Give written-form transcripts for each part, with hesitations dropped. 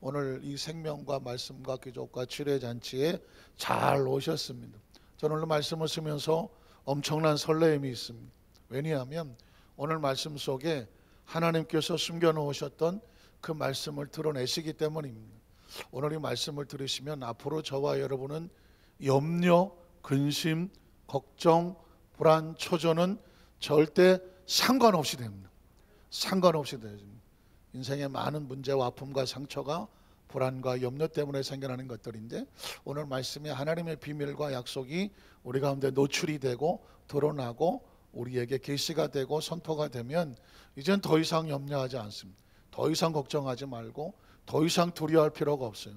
오늘 이 생명과 말씀과 기적과 치료의 잔치에 잘 오셨습니다. 저는 오늘 말씀을 쓰면서 엄청난 설레임이 있습니다. 왜냐하면 오늘 말씀 속에 하나님께서 숨겨놓으셨던 그 말씀을 드러내시기 때문입니다. 오늘 이 말씀을 들으시면 앞으로 저와 여러분은 염려, 근심, 걱정, 불안, 초조는 절대 상관없이 됩니다. 상관없이 돼요. 인생의 많은 문제와 아픔과 상처가 불안과 염려 때문에 생겨나는 것들인데, 오늘 말씀에 하나님의 비밀과 약속이 우리 가운데 노출이 되고 드러나고 우리에게 계시가 되고 선포가 되면 이젠 더 이상 염려하지 않습니다. 더 이상 걱정하지 말고 더 이상 두려워할 필요가 없어요.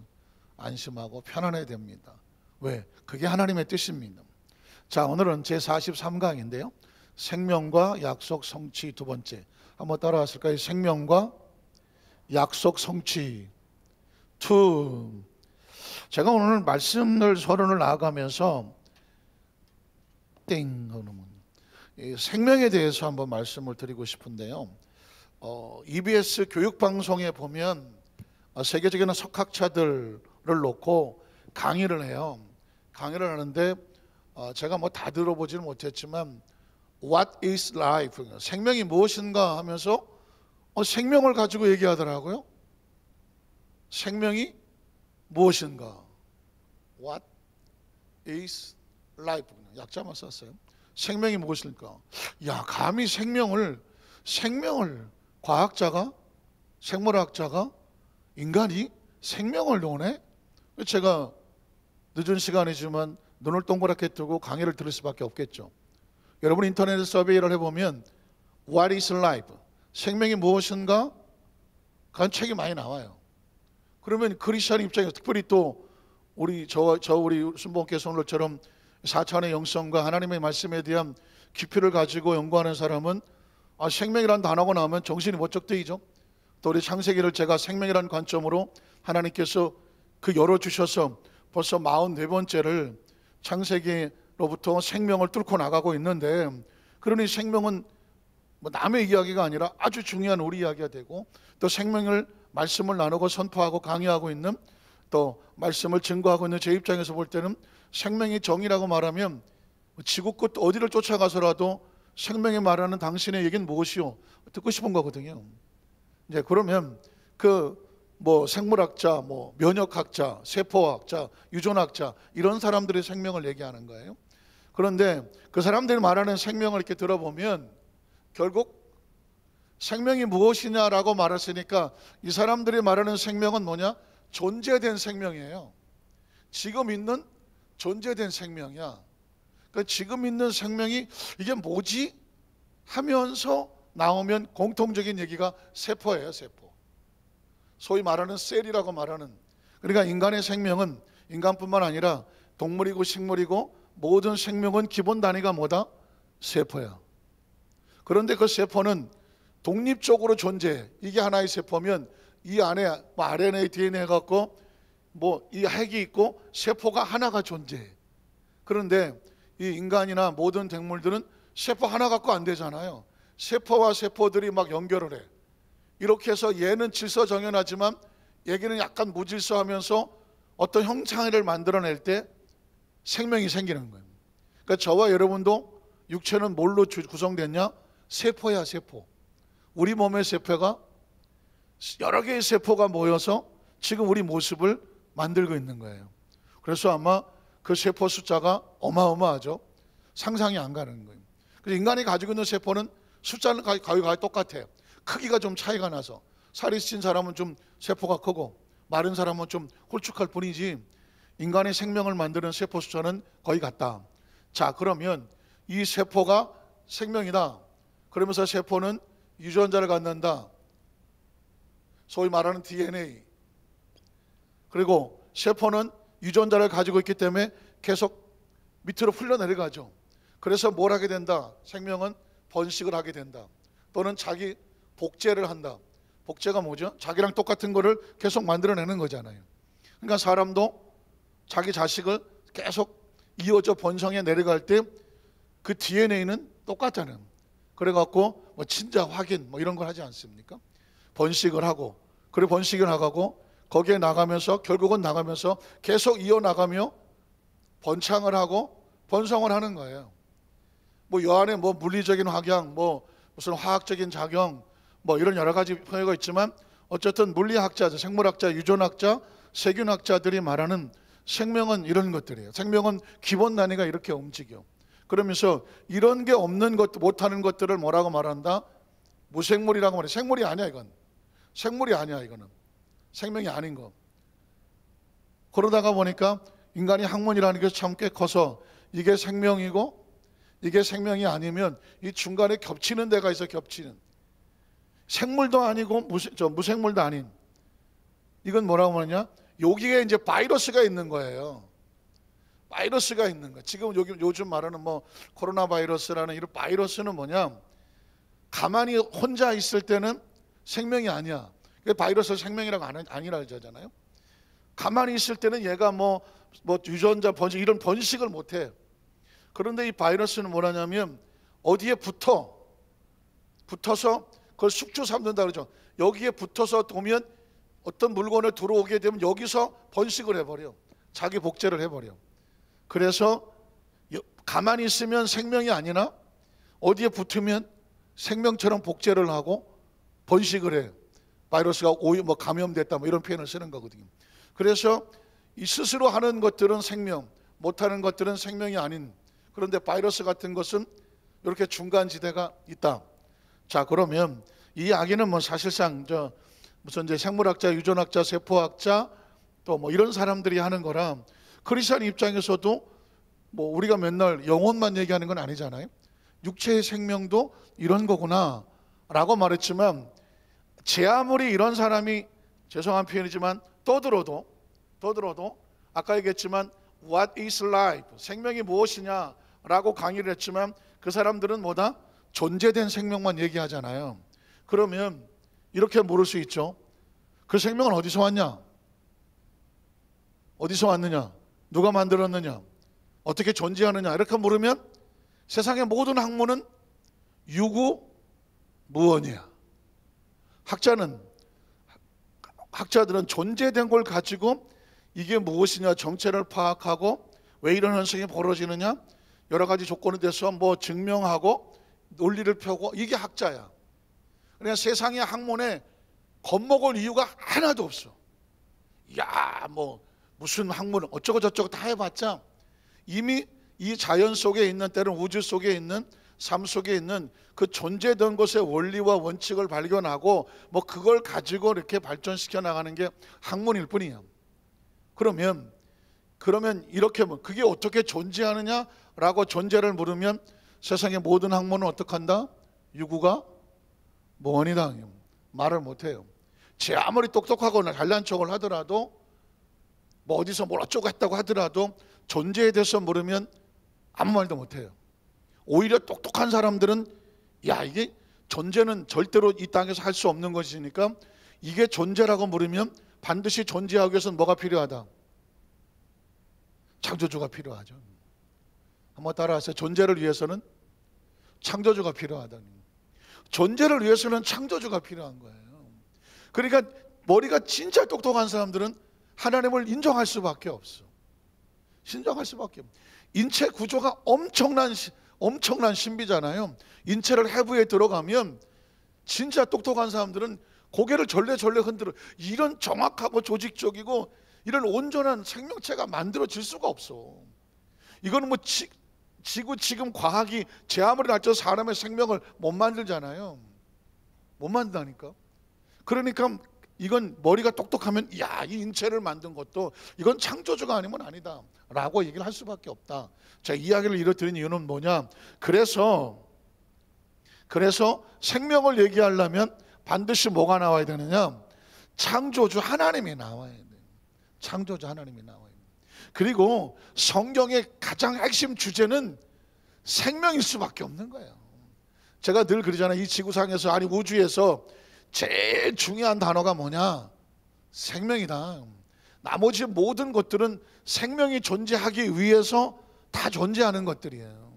안심하고 편안해야 됩니다. 왜? 그게 하나님의 뜻입니다. 자, 오늘은 제43강인데요 생명과 약속 성취 두 번째, 한번 따라하실까요? 생명과 약속 성취 2. 제가 오늘 말씀을 서론을 나아가면서 생명에 대해서 한번 말씀을 드리고 싶은데요, EBS 교육방송에 보면 세계적인 석학자들을 놓고 강의를 해요. 강의를 하는데 제가 뭐 다 들어보지는 못했지만 What is life? 생명이 무엇인가 하면서 생명을 가지고 얘기하더라고요. 생명이 무엇인가? What is life? 약자만 썼어요. 생명이 무엇일까? 야, 감히 생명을 과학자가, 생물학자가, 인간이 생명을 논해? 제가 늦은 시간이지만 눈을 동그랗게 뜨고 강의를 들을 수밖에 없겠죠. 여러분 인터넷 서베이를 해보면 What is life? 생명이 무엇인가? 그런 책이 많이 나와요. 그러면 크리스천 입장에서 특별히 또 우리 순복음교회 오늘처럼 4차원의 영성과 하나님의 말씀에 대한 깊이를 가지고 연구하는 사람은 생명이라는 단어가 나오면 정신이 번쩍 뜨이죠. 또 우리 창세기를 제가 생명이라는 관점으로 하나님께서 그 열어주셔서 벌써 44번째를 창세기로부터 생명을 뚫고 나가고 있는데, 그러니 생명은 뭐 남의 이야기가 아니라 아주 중요한 우리 이야기가 되고, 또 생명을 말씀을 나누고 선포하고 강의하고 있는, 또 말씀을 증거하고 있는 제 입장에서 볼 때는 생명이 정의라고 말하면 지구 끝 어디를 쫓아가서라도 생명이 말하는 당신의 얘기는 무엇이요? 듣고 싶은 거거든요. 이제 그러면 생물학자, 면역학자, 세포학자, 유전학자 이런 사람들의 생명을 얘기하는 거예요. 그런데 그 사람들이 말하는 생명을 이렇게 들어보면 결국 생명이 무엇이냐라고 말했으니까 이 사람들이 말하는 생명은 뭐냐? 존재된 생명이에요. 지금 있는 존재된 생명이야. 그러니까 지금 있는 생명이 이게 뭐지? 하면서 나오면 공통적인 얘기가 세포예요. 세포. 소위 말하는 셀이라고 말하는, 그러니까 인간의 생명은 인간뿐만 아니라 동물이고 식물이고 모든 생명은 기본 단위가 뭐다? 세포야. 그런데 그 세포는 독립적으로 존재해. 이게 하나의 세포면 이 안에 RNA, DNA 갖고 이 핵이 있고 세포가 하나가 존재해. 그런데 이 인간이나 모든 생물들은 세포 하나 갖고 안 되잖아요. 세포와 세포들이 막 연결을 해. 이렇게 해서 얘는 질서정연하지만 얘기는 약간 무질서하면서 어떤 형상을 만들어낼 때 생명이 생기는 거예요. 그러니까 저와 여러분도 육체는 뭘로 구성됐냐? 세포야, 세포. 우리 몸의 세포가 여러 개의 세포가 모여서 지금 우리 모습을 만들고 있는 거예요. 그래서 아마 그 세포 숫자가 어마어마하죠. 상상이 안 가는 거예요. 그래서 인간이 가지고 있는 세포는 숫자는 거의 똑같아요. 크기가 좀 차이가 나서 살이 찐 사람은 좀 세포가 크고 마른 사람은 좀 홀쭉할 뿐이지 인간의 생명을 만드는 세포 숫자는 거의 같다. 자, 그러면 이 세포가 생명이다. 그러면서 세포는 유전자를 갖는다. 소위 말하는 DNA. 그리고 세포는 유전자를 가지고 있기 때문에 계속 밑으로 흘러내려가죠. 그래서 뭘 하게 된다? 생명은 번식을 하게 된다. 또는 자기 복제를 한다. 복제가 뭐죠? 자기랑 똑같은 거를 계속 만들어내는 거잖아요. 그러니까 사람도 자기 자식을 계속 이어져 번성해 내려갈 때 그 DNA는 똑같잖아요. 그래갖고 친자 확인 이런 걸 하지 않습니까? 번식을 하고, 그리고 번식을 하고 거기에 나가면서 결국은 나가면서 계속 이어나가며 번창을 하고 번성을 하는 거예요. 뭐 요 안에 뭐 물리적인 확양, 뭐 무슨 화학적인 작용, 뭐 이런 여러 가지 표현가 있지만 어쨌든 물리학자, 생물학자, 유전학자, 세균학자들이 말하는 생명은 이런 것들이에요. 생명은 기본 단위가 이렇게 움직여. 그러면서 이런 게 없는 것, 못하는 것들을 뭐라고 말한다? 무생물이라고 말해. 생물이 아니야 이건. 생물이 아니야 이거는. 생명이 아닌 거. 그러다가 보니까 인간이 학문이라는 게 참 꽤 커서 이게 생명이고 이게 생명이 아니면 이 중간에 겹치는 데가 있어. 겹치는. 생물도 아니고 무생물도 아닌. 이건 뭐라고 말하냐? 여기에 이제 바이러스가 있는 거예요. 바이러스가 있는 거. 지금 요즘 말하는 뭐 코로나 바이러스라는 이런 바이러스는 뭐냐? 가만히 혼자 있을 때는 생명이 아니야. 바이러스 생명이라고 아니라 하잖아요. 가만히 있을 때는 얘가 뭐 유전자 번식 이런 번식을 못해. 그런데 이 바이러스는 뭐라냐면 어디에 붙어서 그걸 숙주 삼는다 그러죠. 여기에 붙어서 보면 어떤 물건을 들어오게 되면 여기서 번식을 해버려. 자기 복제를 해버려. 그래서 가만히 있으면 생명이 아니나 어디에 붙으면 생명처럼 복제를 하고 번식을 해. 바이러스가 뭐 감염됐다 뭐 이런 표현을 쓰는 거거든요. 그래서 이 스스로 하는 것들은 생명, 못하는 것들은 생명이 아닌. 그런데 바이러스 같은 것은 이렇게 중간지대가 있다. 자, 그러면 이 이야기는 뭐 사실상 무슨 이제 생물학자, 유전학자, 세포학자 또 뭐 이런 사람들이 하는 거라 크리스찬 입장에서도 뭐 우리가 맨날 영혼만 얘기하는 건 아니잖아요. 육체의 생명도 이런 거구나 라고 말했지만 제 아무리 이런 사람이 죄송한 표현이지만 떠들어도 아까 얘기했지만 What is life? 생명이 무엇이냐 라고 강의를 했지만 그 사람들은 뭐다? 존재된 생명만 얘기하잖아요. 그러면 이렇게 물을 수 있죠. 그 생명은 어디서 왔냐? 어디서 왔느냐? 누가 만들었느냐? 어떻게 존재하느냐? 이렇게 물으면 세상의 모든 학문은 유구무원이야. 학자들은 존재된 걸 가지고 이게 무엇이냐 정체를 파악하고 왜 이런 현상이 벌어지느냐 여러 가지 조건에 대해서 뭐 증명하고 논리를 펴고 이게 학자야. 그러니까 세상의 학문에 겁먹을 이유가 하나도 없어. 야, 뭐 무슨 학문 어쩌고 저쩌고 다 해봤자 이미 이 자연 속에 있는 때는 우주 속에 있는 삶 속에 있는 그 존재된 것의 원리와 원칙을 발견하고 뭐 그걸 가지고 이렇게 발전시켜 나가는 게 학문일 뿐이야. 그러면 이렇게 그게 어떻게 존재하느냐라고 존재를 물으면 세상의 모든 학문은 어떻게 한다? 유구가 무원이다. 말을 못해요. 제 아무리 똑똑하거나 잘난 척을 하더라도 뭐 어디서 뭘 어쩌고 했다고 하더라도 존재에 대해서 물으면 아무 말도 못해요. 오히려 똑똑한 사람들은 야 이게 존재는 절대로 이 땅에서 할 수 없는 것이니까 이게 존재라고 물으면 반드시 존재하기 위해서는 뭐가 필요하다? 창조주가 필요하죠. 한번 따라하세요. 존재를 위해서는 창조주가 필요하다. 존재를 위해서는 창조주가 필요한 거예요. 그러니까 머리가 진짜 똑똑한 사람들은 하나님을 인정할 수밖에 없어. 인정할 수밖에 없어. 인체 구조가 엄청난 신비잖아요. 인체를 해부에 들어가면 진짜 똑똑한 사람들은 고개를 절레절레 흔들어. 이런 정확하고 조직적이고 이런 온전한 생명체가 만들어질 수가 없어. 이거는 뭐 지금 과학이 제 아무리 날짜 사람의 생명을 못 만들잖아요. 못 만든다니까. 그러니까 이건 머리가 똑똑하면 야, 이 인체를 만든 것도 이건 창조주가 아니면 아니다 라고 얘기를 할 수밖에 없다. 자, 이야기를 이뤄드린 이유는 뭐냐? 그래서 생명을 얘기하려면 반드시 뭐가 나와야 되느냐? 창조주 하나님이 나와야 돼. 창조주 하나님이 나와야 돼. 그리고 성경의 가장 핵심 주제는 생명일 수밖에 없는 거예요. 제가 늘 그러잖아요. 이 지구상에서 아니 우주에서 제일 중요한 단어가 뭐냐? 생명이다. 나머지 모든 것들은 생명이 존재하기 위해서 다 존재하는 것들이에요.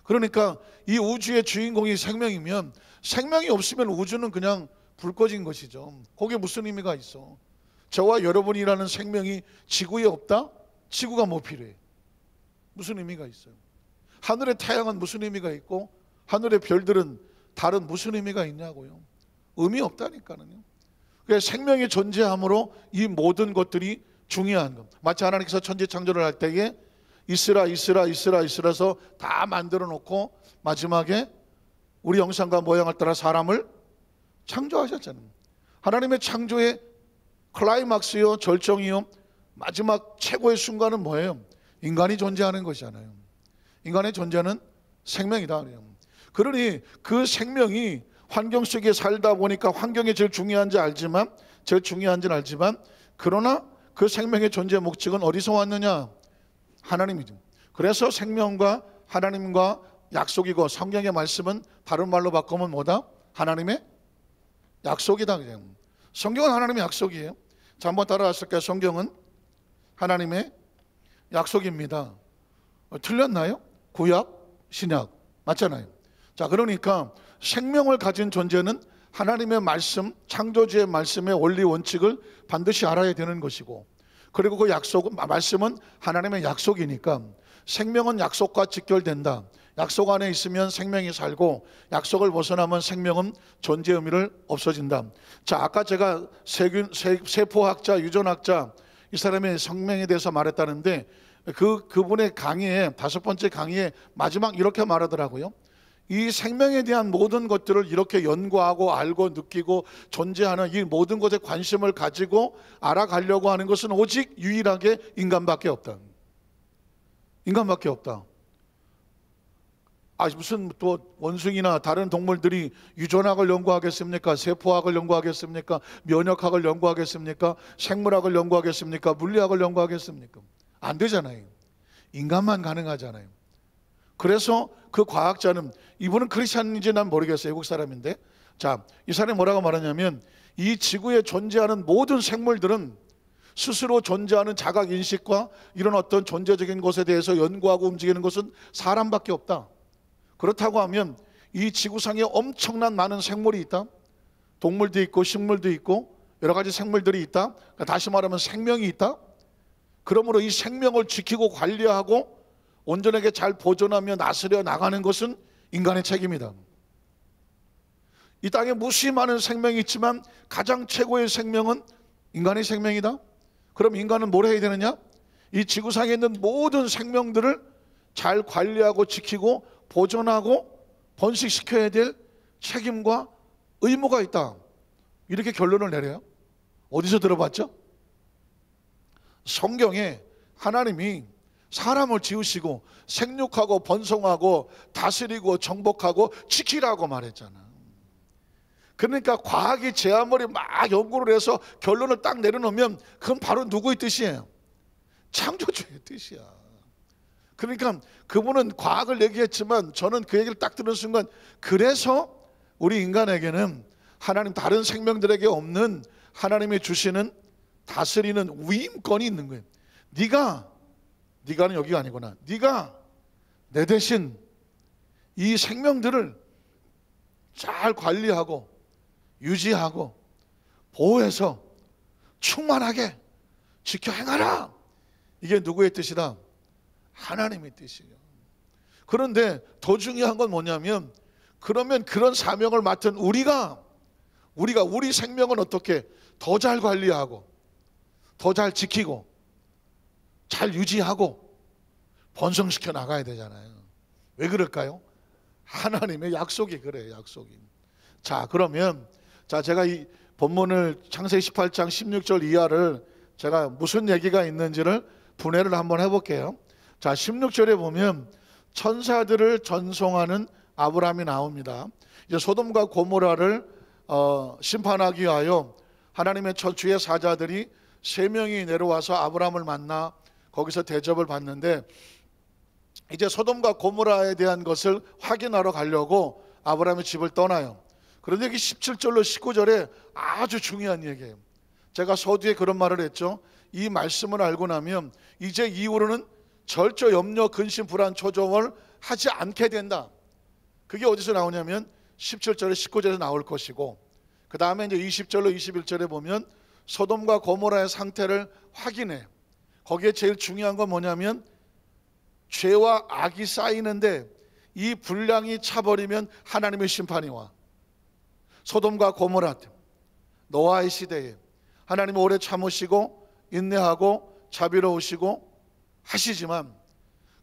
그러니까 이 우주의 주인공이 생명이면 생명이 없으면 우주는 그냥 불 꺼진 것이죠. 거기에 무슨 의미가 있어? 저와 여러분이라는 생명이 지구에 없다? 지구가 뭐 필요해? 무슨 의미가 있어요? 하늘의 태양은 무슨 의미가 있고 하늘의 별들은 다른 무슨 의미가 있냐고요? 의미 없다니까요. 그래서 생명이 존재함으로 이 모든 것들이 중요한 것. 마치 하나님께서 천지 창조를 할 때에 있으라 있으라 있으라 있으라서 다 만들어 놓고 마지막에 우리 형상과 모양을 따라 사람을 창조하셨잖아요. 하나님의 창조의 클라이막스요, 절정이요, 마지막 최고의 순간은 뭐예요? 인간이 존재하는 것이잖아요. 인간의 존재는 생명이다. 그러니 그 생명이 환경 속에 살다 보니까 환경이 제일 중요한지는 알지만 그러나 그 생명의 존재 목적은 어디서 왔느냐? 하나님이죠. 그래서 생명과 하나님과 약속이고, 성경의 말씀은 다른 말로 바꾸면 뭐다? 하나님의 약속이다. 그냥. 성경은 하나님의 약속이에요. 자, 한번 따라하실까요? 성경은 하나님의 약속입니다. 틀렸나요? 구약, 신약 맞잖아요. 자, 그러니까 생명을 가진 존재는 하나님의 말씀, 창조주의 말씀의 원리 원칙을 반드시 알아야 되는 것이고, 그리고 그 약속은, 말씀은 하나님의 약속이니까 생명은 약속과 직결된다. 약속 안에 있으면 생명이 살고, 약속을 벗어나면 생명은 존재 의미를 없어진다. 자, 아까 제가 세포학자, 유전학자, 이 사람의 생명에 대해서 말했다는데, 그분의 강의에, 5번째 강의에 마지막 이렇게 말하더라고요. 이 생명에 대한 모든 것들을 이렇게 연구하고 알고 느끼고 존재하는 이 모든 것에 관심을 가지고 알아가려고 하는 것은 오직 유일하게 인간밖에 없다. 인간밖에 없다. 무슨 또 원숭이나 다른 동물들이 유전학을 연구하겠습니까? 세포학을 연구하겠습니까? 면역학을 연구하겠습니까? 생물학을 연구하겠습니까? 물리학을 연구하겠습니까? 안 되잖아요. 인간만 가능하잖아요. 그래서 그 과학자는, 이분은 크리스찬인지 난 모르겠어요. 외국 사람인데, 자, 이 사람이 뭐라고 말하냐면, 이 지구에 존재하는 모든 생물들은 스스로 존재하는 자각인식과 이런 어떤 존재적인 것에 대해서 연구하고 움직이는 것은 사람밖에 없다. 그렇다고 하면 이 지구상에 엄청난 많은 생물이 있다. 동물도 있고 식물도 있고 여러 가지 생물들이 있다. 다시 말하면 생명이 있다. 그러므로 이 생명을 지키고 관리하고 온전하게 잘 보존하며 나서려 나가는 것은 인간의 책임이다. 이 땅에 무수히 많은 생명이 있지만 가장 최고의 생명은 인간의 생명이다. 그럼 인간은 뭘 해야 되느냐? 이 지구상에 있는 모든 생명들을 잘 관리하고 지키고 보존하고 번식시켜야 될 책임과 의무가 있다. 이렇게 결론을 내려요. 어디서 들어봤죠? 성경에 하나님이 사람을 지으시고 생육하고 번성하고 다스리고 정복하고 지키라고 말했잖아. 그러니까 과학이 제 아무리 막 연구를 해서 결론을 딱 내려놓으면 그건 바로 누구의 뜻이에요? 창조주의 뜻이야. 그러니까 그분은 과학을 얘기했지만 저는 그 얘기를 딱 들은 순간, 그래서 우리 인간에게는 하나님, 다른 생명들에게 없는 하나님이 주시는 다스리는 위임권이 있는 거예요. 네가는 여기가 아니구나. 네가 내 대신 이 생명들을 잘 관리하고 유지하고 보호해서 충만하게 지켜 행하라. 이게 누구의 뜻이다? 하나님의 뜻이에요. 그런데 더 중요한 건 뭐냐면, 그러면 그런 사명을 맡은 우리가 우리 생명은 어떻게 더 잘 관리하고 더 잘 지키고 잘 유지하고 번성시켜 나가야 되잖아요. 왜 그럴까요? 하나님의 약속이 그래요. 약속이. 자, 그러면 제가 이 본문을 창세기 18장 16절 이하를 제가 무슨 얘기가 있는지를 분해를 한번 해볼게요. 자, 16절에 보면 천사들을 전송하는 아브라함이 나옵니다. 이제 소돔과 고모라를 심판하기 위하여 하나님의 주의 사자들이 3명이 내려와서 아브라함을 만나 거기서 대접을 받는데, 이제 소돔과 고모라에 대한 것을 확인하러 가려고 아브라함의 집을 떠나요. 그런데 여기 17절로 19절에 아주 중요한 얘기예요. 제가 서두에 그런 말을 했죠. 이 말씀을 알고 나면 이제 이후로는 절저 염려 근심 불안 초조를 하지 않게 된다. 그게 어디서 나오냐면 17절에 19절에 나올 것이고, 그 다음에 이제 20절로 21절에 보면 소돔과 고모라의 상태를 확인해. 거기에 제일 중요한 건 뭐냐면 죄와 악이 쌓이는데 이 분량이 차버리면 하나님의 심판이 와. 소돔과 고모라 노아의 시대에 하나님은 오래 참으시고 인내하고 자비로우시고 하시지만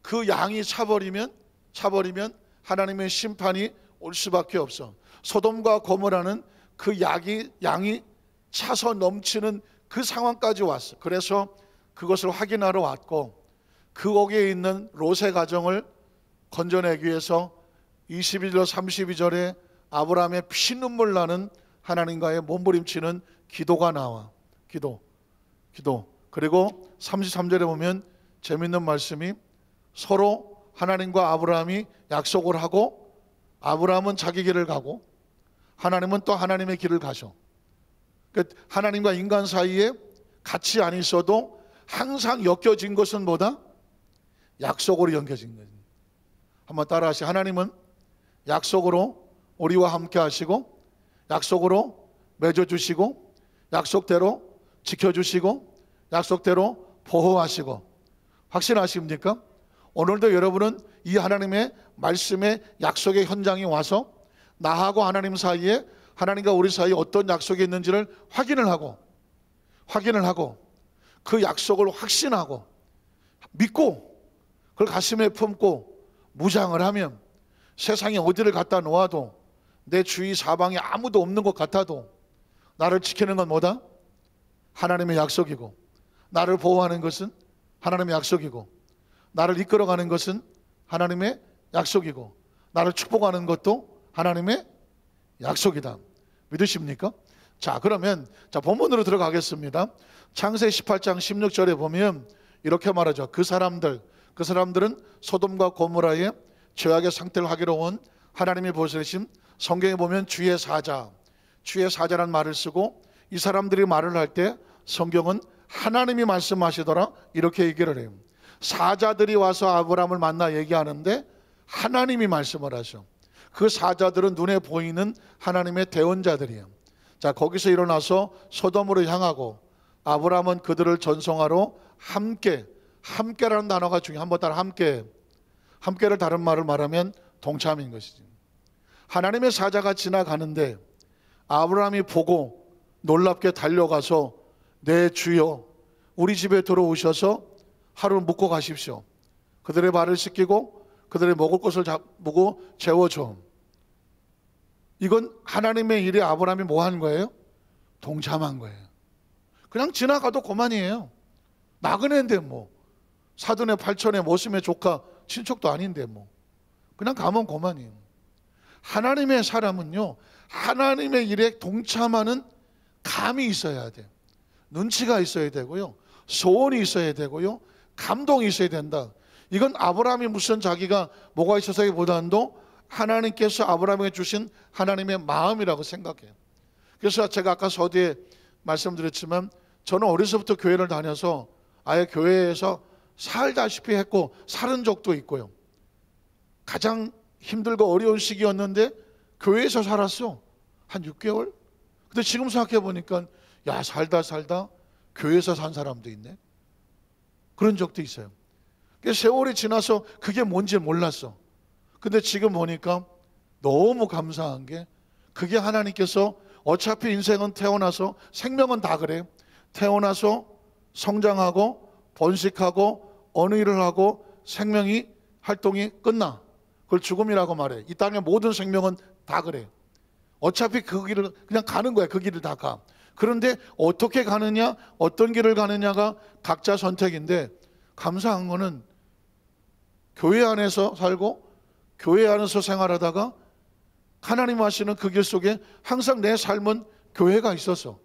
그 양이 차버리면 하나님의 심판이 올 수밖에 없어. 소돔과 고모라는 그 양이 차서 넘치는 그 상황까지 왔어. 그래서 그것을 확인하러 왔고, 그 거기에 있는 롯의 가정을 건져내기 위해서 22절 32절에 아브라함의 피눈물 나는 하나님과의 몸부림치는 기도가 나와. 기도. 그리고 33절에 보면 재밌는 말씀이, 서로 하나님과 아브라함이 약속을 하고, 아브라함은 자기 길을 가고 하나님은 또 하나님의 길을 가셔. 하나님과 인간 사이에 같이 안 있어도 항상 엮여진 것은 뭐다? 약속으로 엮여진 거지. 한번 따라하시죠. 하나님은 약속으로 우리와 함께 하시고, 약속으로 맺어주시고, 약속대로 지켜주시고, 약속대로 보호하시고. 확신하십니까? 오늘도 여러분은 이 하나님의 말씀의 약속의 현장에 와서 나하고 하나님 사이에, 하나님과 우리 사이에 어떤 약속이 있는지를 확인을 하고 그 약속을 확신하고 믿고 그걸 가슴에 품고 무장을 하면 세상에 어디를 갖다 놓아도, 내 주위 사방에 아무도 없는 것 같아도 나를 지키는 건 뭐다? 하나님의 약속이고, 나를 보호하는 것은 하나님의 약속이고, 나를 이끌어가는 것은 하나님의 약속이고, 나를 축복하는 것도 하나님의 약속이다. 믿으십니까? 자, 그러면 본문으로 들어가겠습니다. 창세기 18장 16절에 보면 이렇게 말하죠. 그 사람들은 소돔과 고모라의 죄악의 상태를 하기로 온 하나님이 보시신, 성경에 보면 주의 사자라는 말을 쓰고, 이 사람들이 말을 할 때 성경은 하나님이 말씀하시더라 이렇게 얘기를 해요. 사자들이 와서 아브라함을 만나 얘기하는데 하나님이 말씀을 하셔. 그 사자들은 눈에 보이는 하나님의 대언자들이에요. 자, 거기서 일어나서 소돔으로 향하고, 아브라함은 그들을 전송하러 함께라는 단어가 중요해. 한번 따라 함께를 다른 말을 말하면 동참인 것이지. 하나님의 사자가 지나가는데 아브라함이 보고 놀랍게 달려가서, 내 주여 우리 집에 들어오셔서 하루 묵고 가십시오. 그들의 발을 씻기고 그들의 먹을 것을 잡고 재워줘. 이건 하나님의 일에 아브라함이 뭐 한 거예요? 동참한 거예요. 그냥 지나가도 그만이에요. 나그네인데 뭐, 사돈의 팔촌의 모심의 조카 친척도 아닌데 뭐, 그냥 가면 그만이에요. 하나님의 사람은요, 하나님의 일에 동참하는 감이 있어야 돼. 눈치가 있어야 되고요, 소원이 있어야 되고요, 감동이 있어야 된다. 이건 아브라함이 무슨 자기가 뭐가 있어서기보다도 하나님께서 아브라함에게 주신 하나님의 마음이라고 생각해요. 그래서 제가 아까 서두에 말씀드렸지만, 저는 어려서부터 교회를 다녀서 아예 교회에서 살다시피 했고 살은 적도 있고요. 가장 힘들고 어려운 시기였는데 교회에서 살았어. 한 6개월? 근데 지금 생각해 보니까, 야, 살다 교회에서 산 사람도 있네. 그런 적도 있어요. 세월이 지나서 그게 뭔지 몰랐어. 근데 지금 보니까 너무 감사한 게, 그게 하나님께서 어차피 인생은 태어나서, 생명은 다 그래, 태어나서 성장하고 번식하고 어느 일을 하고 생명이 활동이 끝나. 그걸 죽음이라고 말해. 이 땅의 모든 생명은 다 그래. 어차피 그 길을 그냥 가는 거야. 그 길을 다 가. 그런데 어떻게 가느냐, 어떤 길을 가느냐가 각자 선택인데, 감사한 거는 교회 안에서 살고 교회 안에서 생활하다가 하나님 하시는 그 길 속에 항상 내 삶은 교회가 있었어.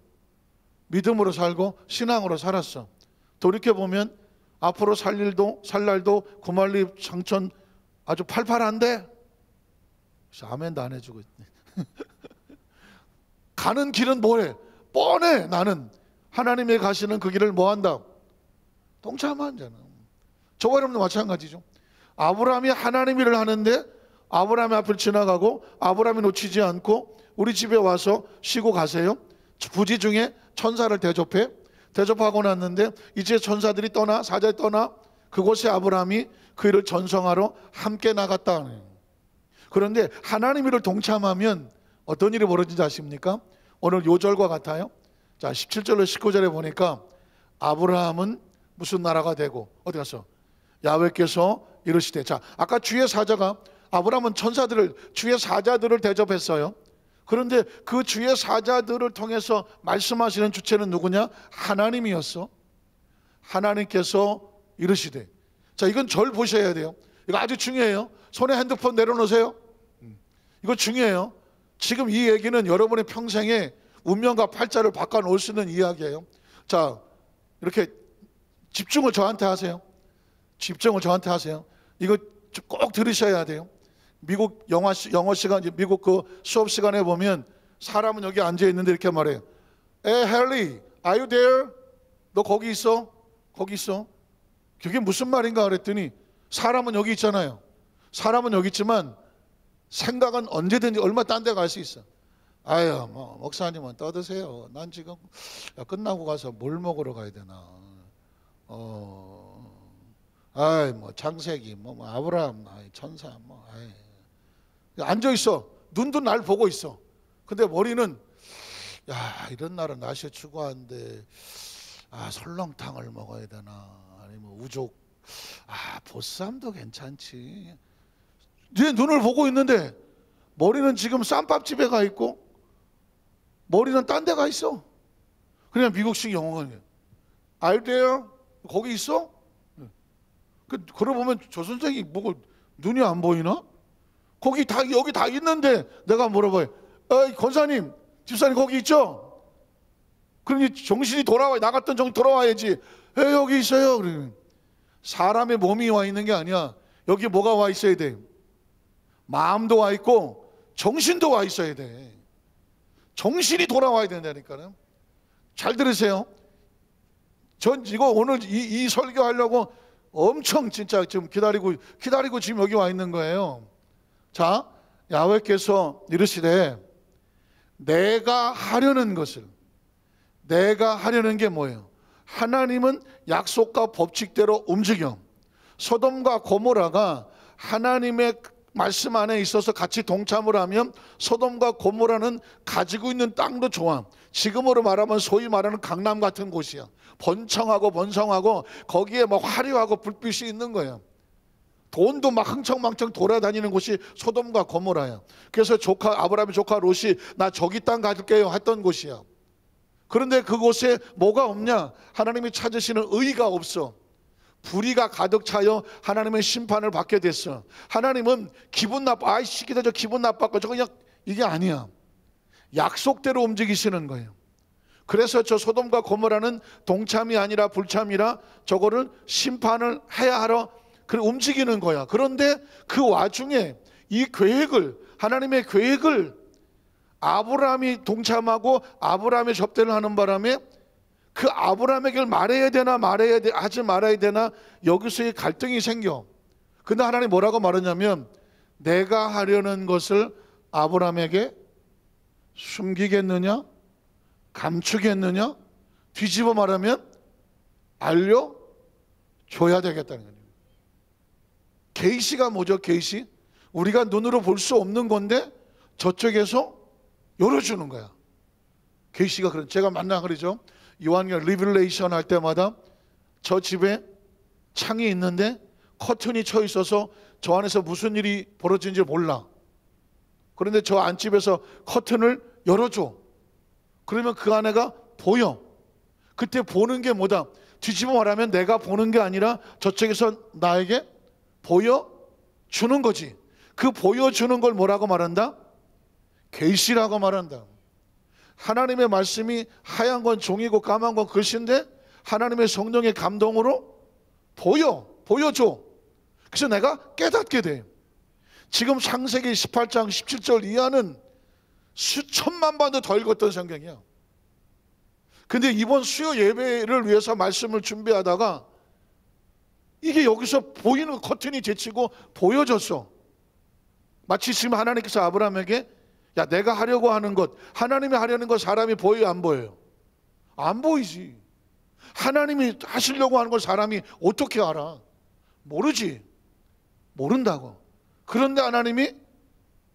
믿음으로 살고 신앙으로 살았어. 돌이켜보면 앞으로 살 날도 구말리 창천 아주 팔팔한데, 아멘도 안 해주고 있네. 가는 길은 뭐래? 뻔해. 나는 하나님이 가시는 그 길을 뭐한다? 동참하잖아. 저와 여러분도 마찬가지죠. 아브라함이 하나님 일을 하는데 아브라함의 앞을 지나가고 아브라함이 놓치지 않고 우리 집에 와서 쉬고 가세요. 부지 중에 천사를 대접해. 대접하고 났는데 이제 천사들이 떠나, 사자들이 떠나 그곳에 아브라함이 그 일을 전성하러 함께 나갔다. 그런데 하나님 일을 동참하면 어떤 일이 벌어진지 아십니까? 오늘 요절과 같아요. 자, 17절로 19절에 보니까 아브라함은 무슨 나라가 되고 어디 갔어? 야훼께서 이르시되. 자, 아까 주의 사자가 아브라함은 천사들을, 주의 사자들을 대접했어요. 그런데 그 주의 사자들을 통해서 말씀하시는 주체는 누구냐? 하나님이었어. 하나님께서 이르시되. 자, 이건 절 보셔야 돼요. 이거 아주 중요해요. 손에 핸드폰 내려놓으세요. 이거 중요해요. 지금 이 얘기는 여러분의 평생에 운명과 팔자를 바꿔놓을 수 있는 이야기예요. 자, 이렇게 집중을 저한테 하세요. 집중을 저한테 하세요. 이거 꼭 들으셔야 돼요. 미국 영어 시간, 미국 그 수업 시간에 보면 사람은 여기 앉아 있는데 이렇게 말해요. 헨리, are you there? 너 거기 있어? 거기 있어? 그게 무슨 말인가 그랬더니 사람은 여기 있잖아요. 사람은 여기 있지만 생각은 언제든지 얼마 딴 데 갈 수 있어. 아유, 뭐 목사님은 떠드세요. 난 지금 끝나고 가서 뭘 먹으러 가야 되나. 아이, 뭐 창세기, 뭐 아브라함, 천사, 뭐 앉아 있어. 눈도 날 보고 있어. 근데 머리는 야, 이런 날은 날씨 추구하는데 설렁탕을 먹어야 되나, 아니면 우족, 보쌈도 괜찮지. 네 눈을 보고 있는데 머리는 지금 쌈밥집에 가 있고 머리는 딴 데 가 있어. 그냥 미국식 영어가 Are you there? 거기 있어? 그러고 보면 저 선생이 뭐 눈이 안 보이나? 거기 다, 여기 다 있는데 내가 물어봐요. 권사님, 집사님 거기 있죠? 그러니 정신이 돌아와, 나갔던 정신 돌아와야지. 여기 있어요. 그러면 사람의 몸이 와 있는 게 아니야. 여기 뭐가 와 있어야 돼? 마음도 와 있고 정신도 와 있어야 돼. 정신이 돌아와야 된다니까요. 잘 들으세요. 전 이거 오늘 이 설교하려고 엄청 진짜 지금 기다리고 지금 여기 와 있는 거예요. 자, 야훼께서 이르시되 내가 하려는 것을, 내가 하려는 게 뭐예요? 하나님은 약속과 법칙대로 움직여. 소돔과 고모라가 하나님의 말씀 안에 있어서 같이 동참을 하면 소돔과 고모라는 가지고 있는 땅도 좋아. 지금으로 말하면 소위 말하는 강남 같은 곳이야. 번창하고 번성하고 거기에 막 화려하고 불빛이 있는 거예요. 돈도 막 흥청망청 돌아다니는 곳이 소돔과 고모라야. 그래서 아브라함의 조카 롯이 나 저기 땅 가질게요 했던 곳이야. 그런데 그곳에 뭐가 없냐? 하나님이 찾으시는 의가 없어. 불의가 가득 차여 하나님의 심판을 받게 됐어. 하나님은 기분 나빠, 아이씨 기다 저 기분 나빴고 저 그냥 이게 아니야. 약속대로 움직이시는 거예요. 그래서 저 소돔과 고모라는 동참이 아니라 불참이라 저거를 심판을 해야 하러 움직이는 거야. 그런데 그 와중에 이 계획을, 하나님의 계획을 아브라함이 동참하고 아브라함의 접대를 하는 바람에 그 아브라함에게 말해야 되나 하지 말아야 되나 여기서의 갈등이 생겨. 근데 하나님 뭐라고 말하냐면 내가 하려는 것을 아브라함에게 숨기겠느냐? 감추겠느냐? 뒤집어 말하면 알려줘야 되겠다는 거예요. 계시가 뭐죠? 계시? 우리가 눈으로 볼 수 없는 건데 저쪽에서 열어주는 거야. 계시가 그런. 제가 만나 그러죠. 요한계시록 리빌레이션 할 때마다 저 집에 창이 있는데 커튼이 쳐 있어서 저 안에서 무슨 일이 벌어지는지 몰라. 그런데 저 안집에서 커튼을 열어줘. 그러면 그 안에가 보여. 그때 보는 게 뭐다? 뒤집어 말하면 내가 보는 게 아니라 저쪽에서 나에게 보여주는 거지. 그 보여주는 걸 뭐라고 말한다? 계시라고 말한다. 하나님의 말씀이 하얀 건 종이고 까만 건 글씨인데 하나님의 성령의 감동으로 보여줘. 그래서 내가 깨닫게 돼. 지금 창세기 18장 17절 이하는 수천만 번도 더 읽었던 성경이야. 근데 이번 수요 예배를 위해서 말씀을 준비하다가 이게 여기서 보이는 커튼이 제치고 보여졌어. 마치 지금 하나님께서 아브라함에게 야, 내가 하려고 하는 것, 하나님이 하려는 것 사람이 보여요, 안 보여요? 안 보이지. 하나님이 하시려고 하는 걸 사람이 어떻게 알아? 모르지. 모른다고. 그런데 하나님이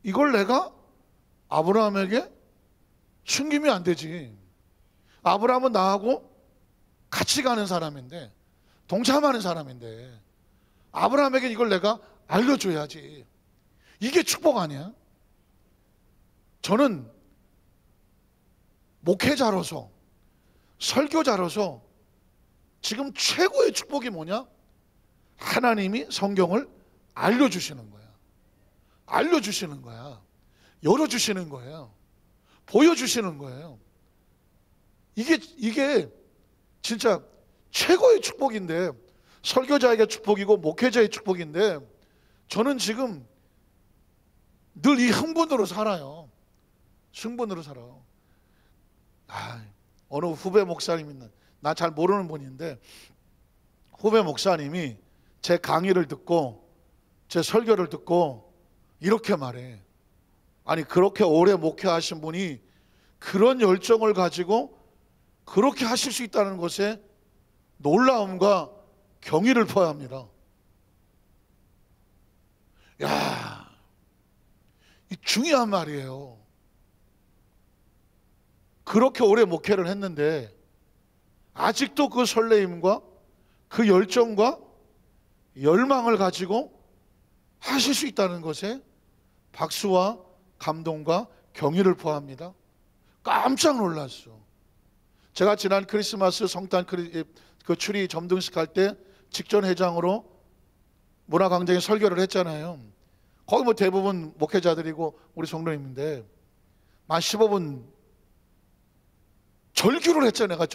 이걸 내가 아브라함에게 숨기면 안 되지. 아브라함은 나하고 같이 가는 사람인데, 동참하는 사람인데, 아브라함에게 이걸 내가 알려줘야지. 이게 축복 아니야? 저는 목회자로서, 설교자로서 지금 최고의 축복이 뭐냐? 하나님이 성경을 알려주시는 거야. 알려주시는 거야. 열어주시는 거예요. 보여주시는 거예요. 이게 진짜 최고의 축복인데, 설교자에게 축복이고 목회자의 축복인데, 저는 지금 늘 이 흥분으로 살아요. 흥분으로 살아요. 어느 후배 목사님 있는, 나 잘 모르는 분인데, 후배 목사님이 제 강의를 듣고 제 설교를 듣고 이렇게 말해. 아니, 그렇게 오래 목회하신 분이 그런 열정을 가지고 그렇게 하실 수 있다는 것에 놀라움과 경의를 표합니다. 야, 이 중요한 말이에요. 그렇게 오래 목회를 했는데 아직도 그 설레임과 그 열정과 열망을 가지고 하실 수 있다는 것에 박수와 감동과 경의를 표합니다. 깜짝 놀랐어. 제가 지난 크리스마스 성탄 그 추리 점등식 할 때 직전 회장으로 문화광장에 설교를 했잖아요. 거기 뭐 대부분 목회자들이고 우리 성도님인데 만 15분 절규를 했잖아요. 내가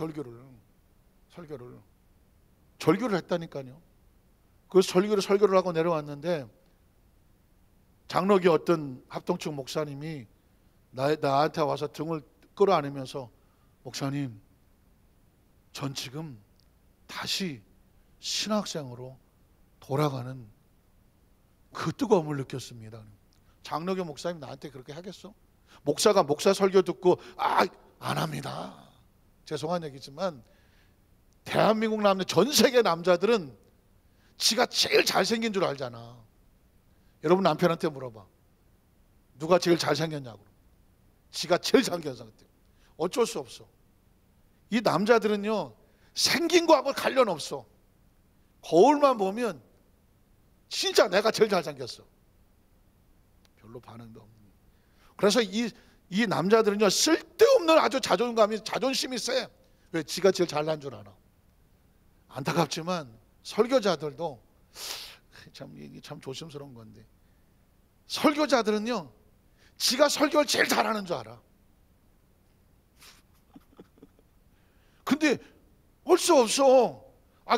절규를 했다니까요. 그 설교를 하고 내려왔는데 장로교 어떤 합동측 목사님이 나한테 와서 등을 끌어안으면서, 목사님, 전 지금 다시 신학생으로 돌아가는 그 뜨거움을 느꼈습니다. 장로교 목사님 나한테 그렇게 하겠어? 목사가 목사 설교 듣고 안 합니다. 죄송한 얘기지만 대한민국 남자, 전 세계 남자들은 지가 제일 잘생긴 줄 알잖아. 여러분 남편한테 물어봐. 누가 제일 잘생겼냐고. 지가 제일 잘생겼어. 어쩔 수 없어. 이 남자들은요, 생긴 거하고 관련 없어. 거울만 보면 진짜 내가 제일 잘생겼어. 별로 반응도 없는. 그래서 이 남자들은요, 쓸데없는 아주 자존심이 세. 왜? 지가 제일 잘난 줄 알아. 안타깝지만 설교자들도 이게 참 조심스러운 건데, 설교자들은요, 지가 설교를 제일 잘하는 줄 알아. 근데 할 수 없어.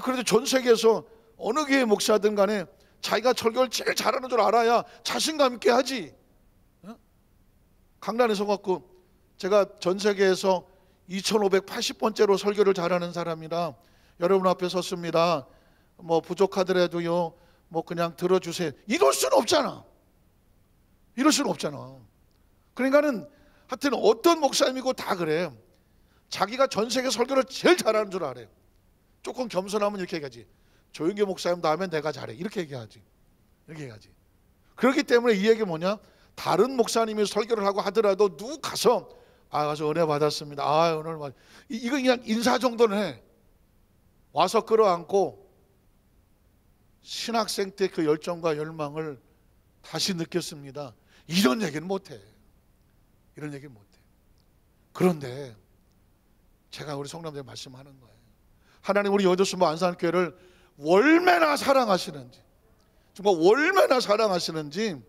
그래도 전 세계에서 어느 교회 목사든 간에 자기가 설교를 제일 잘하는 줄 알아야 자신감 있게 하지. 강단에서 갖고 제가 전 세계에서 2580번째로 설교를 잘하는 사람이라 여러분 앞에 섰습니다. 뭐 부족하더라도요, 뭐 그냥 들어주세요. 이럴 수는 없잖아. 그러니까는 하여튼 어떤 목사님이고 다 그래. 자기가 전 세계 설교를 제일 잘하는 줄 알아요. 조금 겸손하면 이렇게 얘기하지. 조영기 목사님 다음에 내가 잘해. 이렇게 얘기하지. 그렇기 때문에 이 얘기 뭐냐? 다른 목사님이 설교를 하고 하더라도 누구 가서 가서 은혜 받았습니다. 오늘 이거 그냥 인사 정도는 해. 와서 끌어안고 신학생 때 그 열정과 열망을 다시 느꼈습니다. 이런 얘기는 못해. 그런데 제가 우리 성남대에 말씀하는 거예요. 하나님 우리 여도수모 안산교회를 얼마나 사랑하시는지, 정말 얼마나 사랑하시는지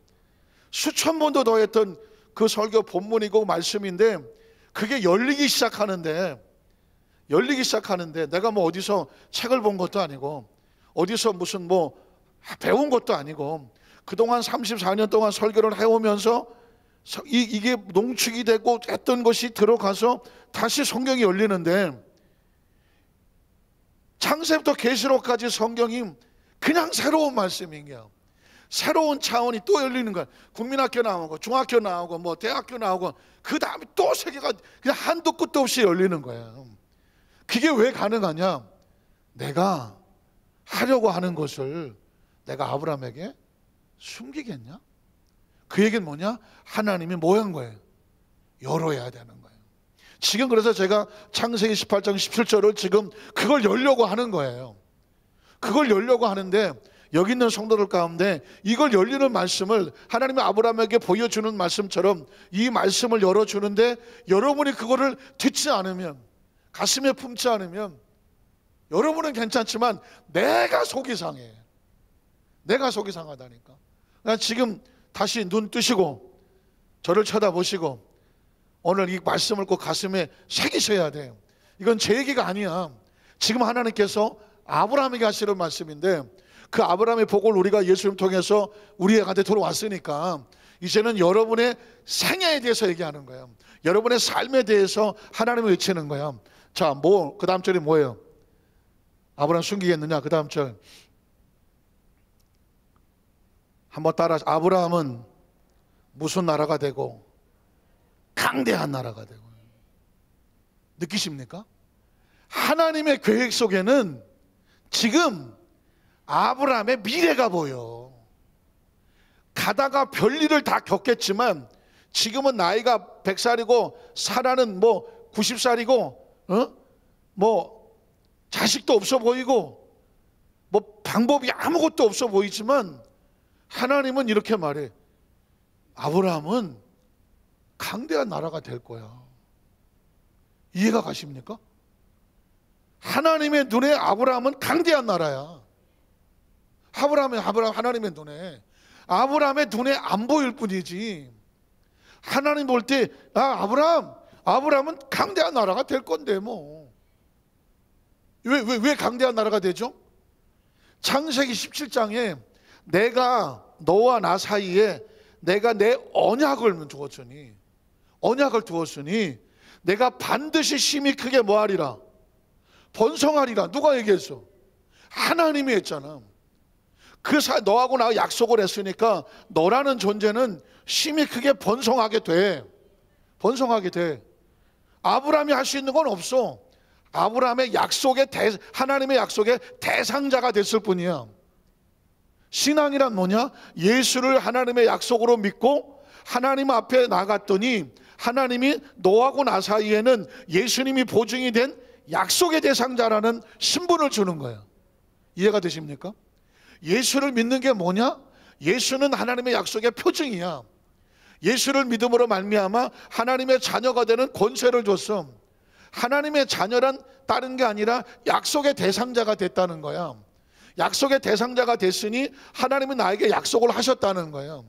수천 번도 더 했던 그 설교 본문이고 말씀인데, 그게 열리기 시작하는데 내가 뭐 어디서 책을 본 것도 아니고 어디서 무슨 뭐 배운 것도 아니고 그동안 34년 동안 설교를 해오면서 이게 농축이 되고 했던 것이 들어가서 다시 성경이 열리는데, 창세부터 계시록까지 성경이 그냥 새로운 말씀인 거야. 새로운 차원이 또 열리는 거야. 국민학교 나오고 중학교 나오고 뭐 대학교 나오고 그 다음에 또 세계가 그냥 한도 끝도 없이 열리는 거야. 그게 왜 가능하냐? 내가 하려고 하는 것을 내가 아브라함에게 숨기겠냐? 그 얘기는 뭐냐? 하나님이 뭐 한 거예요? 열어야 되는 거예요. 지금 그래서 제가 창세기 18장 17절을 지금 그걸 열려고 하는 거예요. 그걸 열려고 하는데 여기 있는 성도들 가운데 이걸 열리는 말씀을 하나님이 아브라함에게 보여주는 말씀처럼 이 말씀을 열어주는데 여러분이 그거를 듣지 않으면, 가슴에 품지 않으면 여러분은 괜찮지만 내가 속이 상해. 내가 속이 상하다니까. 그러니까 지금 다시 눈 뜨시고 저를 쳐다보시고 오늘 이 말씀을 꼭 가슴에 새기셔야 돼요. 이건 제 얘기가 아니야. 지금 하나님께서 아브라함에게 하시는 말씀인데 그 아브라함의 복을 우리가 예수님 통해서 우리에게 들어왔으니까 이제는 여러분의 생애에 대해서 얘기하는 거예요. 여러분의 삶에 대해서 하나님을 외치는 거예요. 자, 그 다음 절이 뭐예요? 아브라함 숨기겠느냐? 그 다음 절 한번 따라. 아브라함은 무슨 나라가 되고 강대한 나라가 되고. 느끼십니까? 하나님의 계획 속에는 지금 아브라함의 미래가 보여. 가다가 별일을 다 겪겠지만 지금은 나이가 100살이고 사라는 90살이고 자식도 없어 보이고 방법이 아무것도 없어 보이지만 하나님은 이렇게 말해. 아브라함은 강대한 나라가 될 거야. 이해가 가십니까? 하나님의 눈에 아브라함은 강대한 나라야. 하나님의 눈에. 아브라함의 눈에 안 보일 뿐이지. 하나님 볼 때 아브라함은 강대한 나라가 될 건데 뭐. 왜 강대한 나라가 되죠? 창세기 17장에 내가 너와 나 사이에 내가 내 언약을 두었으니 내가 반드시 심히 크게 뭐하리라? 번성하리라. 누가 얘기했어? 하나님이 했잖아. 너하고 나 약속을 했으니까 너라는 존재는 심히 크게 번성하게 돼. 아브라함이 할 수 있는 건 없어. 아브라함의 하나님의 약속의 대상자가 됐을 뿐이야. 신앙이란 뭐냐? 예수를 하나님의 약속으로 믿고 하나님 앞에 나갔더니 하나님이 너하고 나 사이에는 예수님이 보증이 된 약속의 대상자라는 신분을 주는 거예요. 이해가 되십니까? 예수를 믿는 게 뭐냐? 예수는 하나님의 약속의 표징이야. 예수를 믿음으로 말미암아 하나님의 자녀가 되는 권세를 줬어. 하나님의 자녀란 다른 게 아니라 약속의 대상자가 됐다는 거야. 약속의 대상자가 됐으니 하나님은 나에게 약속을 하셨다는 거예요.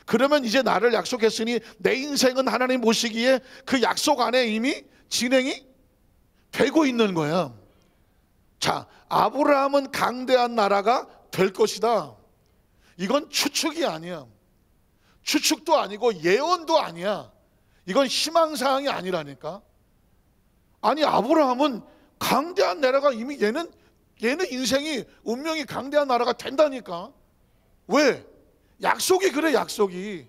그러면 이제 나를 약속했으니 내 인생은 하나님 보시기에 그 약속 안에 이미 진행이 되고 있는 거야. 자, 아브라함은 강대한 나라가 될 것이다. 이건 추측이 아니야. 추측도 아니고 예언도 아니야. 이건 희망사항이 아니라니까. 아니, 아브라함은 강대한 나라가 이미 얘는 인생이 운명이 강대한 나라가 된다니까. 왜? 약속이 그래. 약속이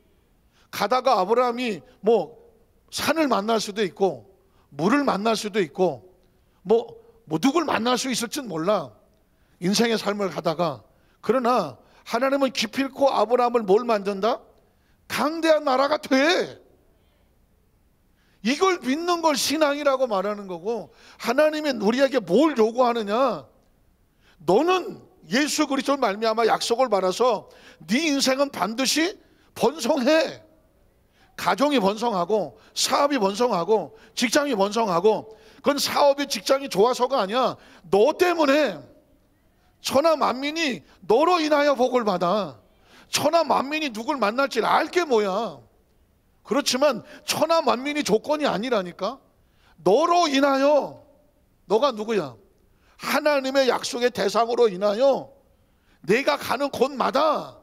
가다가 아브라함이 산을 만날 수도 있고 물을 만날 수도 있고 누굴 만날 수 있을진 몰라. 인생의 삶을 가다가. 그러나 하나님은 기필코 아브라함을 뭘 만든다? 강대한 나라가 돼. 이걸 믿는 걸 신앙이라고 말하는 거고, 하나님이 우리에게 뭘 요구하느냐? 너는 예수 그리스도를 말미암아 약속을 받아서 네 인생은 반드시 번성해. 가정이 번성하고 사업이 번성하고 직장이 번성하고. 그건 사업이 직장이 좋아서가 아니야. 너 때문에 천하 만민이 너로 인하여 복을 받아. 천하 만민이 누굴 만날지 알게 뭐야. 그렇지만 천하 만민이 조건이 아니라니까. 너로 인하여. 너가 누구야? 하나님의 약속의 대상으로 인하여 내가 가는 곳마다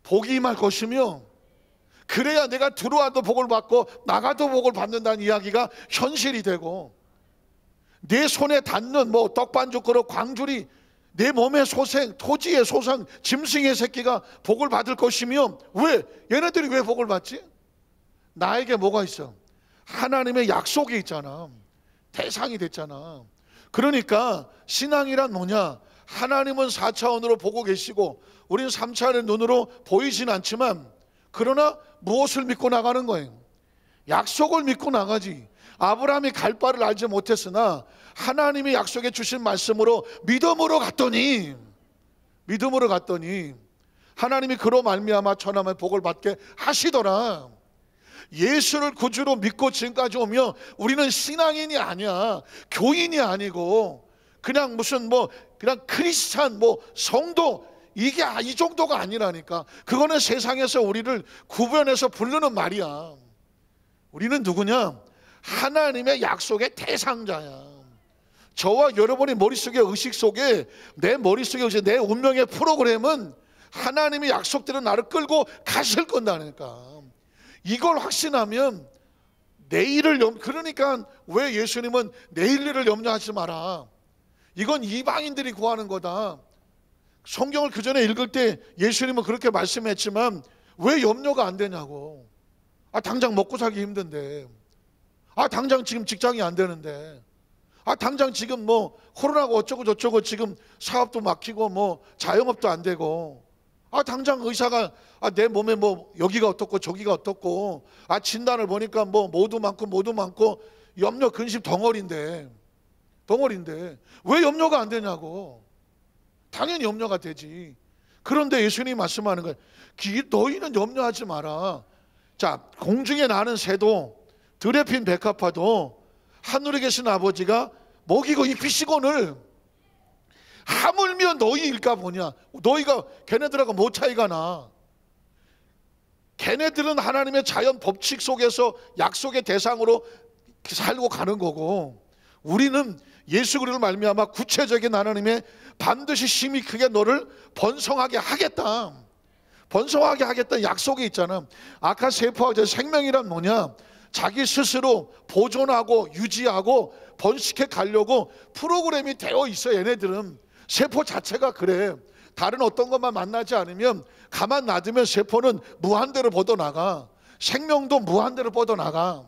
복이 임할 것이며, 그래야 내가 들어와도 복을 받고 나가도 복을 받는다는 이야기가 현실이 되고, 내 손에 닿는 떡반죽 그릇 광주리, 내 몸의 소생, 토지의 소상, 짐승의 새끼가 복을 받을 것이며. 왜? 얘네들이 왜 복을 받지? 나에게 뭐가 있어? 하나님의 약속이 있잖아. 대상이 됐잖아. 그러니까 신앙이란 뭐냐? 하나님은 4차원으로 보고 계시고 우리는 3차원의 눈으로 보이진 않지만, 그러나 무엇을 믿고 나가는 거예요? 약속을 믿고 나가지. 아브라함이 갈 바를 알지 못했으나 하나님이 약속해 주신 말씀으로 믿음으로 갔더니 하나님이 그로 말미암아 천하의 복을 받게 하시더라. 예수를 구주로 믿고 지금까지 오며 우리는 신앙인이 아니야, 교인이 아니고 그냥 무슨 그냥 크리스찬 성도, 이게 이 정도가 아니라니까. 그거는 세상에서 우리를 구별해서 부르는 말이야. 우리는 누구냐? 하나님의 약속의 대상자야. 저와 여러분의 머릿속에, 의식 속에, 내 머릿속에 내 운명의 프로그램은 하나님이 약속대로 나를 끌고 가실 건다니까. 이걸 확신하면 내일을 그러니까 왜 예수님은 내일 일을 염려하지 마라, 이건 이방인들이 구하는 거다. 성경을 그 전에 읽을 때 예수님은 그렇게 말씀했지만 왜 염려가 안 되냐고. 당장 먹고 살기 힘든데, 당장 지금 직장이 안 되는데, 당장 지금 코로나가 어쩌고 저쩌고 지금 사업도 막히고 자영업도 안 되고, 당장 의사가 내 몸에 여기가 어떻고 저기가 어떻고, 진단을 보니까 모두 많고 염려 근심 덩어리인데 왜 염려가 안 되냐고. 당연히 염려가 되지. 그런데 예수님이 말씀하는 거예요. 너희는 염려하지 마라. 자, 공중에 나는 새도 들에 핀 백합화도 하늘에 계신 아버지가 먹이고 입히시거늘 하물며 너희일까 보냐. 너희가 걔네들하고 뭐 차이가 나? 걔네들은 하나님의 자연 법칙 속에서 약속의 대상으로 살고 가는 거고, 우리는 예수 그리스도를 말미암아 구체적인 하나님의 반드시 힘이 크게 너를 번성하게 하겠다, 번성하게 하겠다는 약속이 있잖아. 아까 세포학적 생명이란 뭐냐? 자기 스스로 보존하고 유지하고 번식해 가려고 프로그램이 되어 있어. 얘네들은 세포 자체가 그래. 다른 어떤 것만 만나지 않으면, 가만 놔두면 세포는 무한대로 뻗어나가. 생명도 무한대로 뻗어나가.